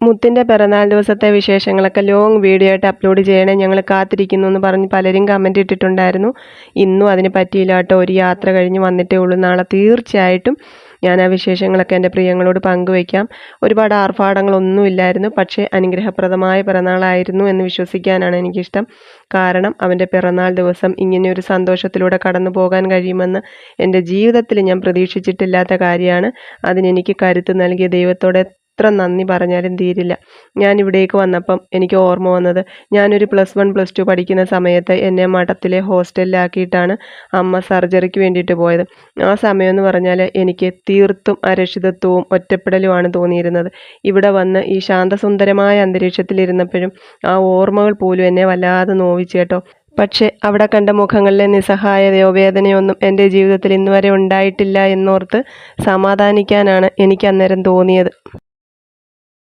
മുത്തിൻ്റെ പിറന്നാൾ ദിവസത്തെ വിശേഷങ്ങളൊക്കെ ലോങ് വീഡിയോ ആയിട്ട് അപ്ലോഡ് ചെയ്യണേ, ഞങ്ങൾ കാത്തിരിക്കുന്നു എന്ന് പറഞ്ഞ് പലരും കമൻറ്റ് ഇട്ടിട്ടുണ്ടായിരുന്നു. ഇന്നും അതിന് പറ്റിയില്ല കേട്ടോ. ഒരു യാത്ര കഴിഞ്ഞ് വന്നിട്ടേ ഉള്ളൂ. നാളെ തീർച്ചയായിട്ടും ഞാൻ ആ വിശേഷങ്ങളൊക്കെ എൻ്റെ പ്രിയങ്ങളോട് പങ്കുവയ്ക്കാം. ഒരുപാട് ആർഭാടങ്ങളൊന്നുമില്ലായിരുന്നു, പക്ഷേ അനുഗ്രഹപ്രദമായ പിറന്നാളായിരുന്നു എന്ന് വിശ്വസിക്കാനാണ് എനിക്കിഷ്ടം. കാരണം അവൻ്റെ പിറന്നാൾ ദിവസം ഇങ്ങനെ ഒരു സന്തോഷത്തിലൂടെ കടന്നു പോകാൻ കഴിയുമെന്ന് എൻ്റെ ജീവിതത്തിൽ ഞാൻ പ്രതീക്ഷിച്ചിട്ടില്ലാത്ത കാര്യമാണ്. അതിനെനിക്ക് കരുത്ത് നൽകിയ ദൈവത്തോടെ എത്ര നന്ദി പറഞ്ഞാലും തീരില്ല. ഞാൻ ഇവിടേക്ക് വന്നപ്പം എനിക്ക് ഓർമ്മ വന്നത്, ഞാനൊരു +1 +2 പഠിക്കുന്ന സമയത്ത് എന്നെ മഠത്തിലെ ഹോസ്റ്റലിലാക്കിയിട്ടാണ് അമ്മ സർജറിക്ക് വേണ്ടിയിട്ട് പോയത്. ആ സമയമെന്ന് പറഞ്ഞാൽ എനിക്ക് തീർത്തും അരക്ഷിതത്വവും ഒറ്റപ്പെടലുമാണ് തോന്നിയിരുന്നത്. ഇവിടെ വന്ന് ഈ ശാന്തസുന്ദരമായ അന്തരീക്ഷത്തിലിരുന്നപ്പോഴും ആ ഓർമ്മകൾ പോലും എന്നെ വല്ലാതെ നോവിച്ചു കേട്ടോ. പക്ഷേ അവിടെ കണ്ട മുഖങ്ങളിലെ നിസ്സഹായതയോ വേദനയോ ഒന്നും എൻ്റെ ജീവിതത്തിൽ ഇന്നുവരെ ഉണ്ടായിട്ടില്ല എന്നോർത്ത് സമാധാനിക്കാനാണ് എനിക്ക് അന്നേരം തോന്നിയത്.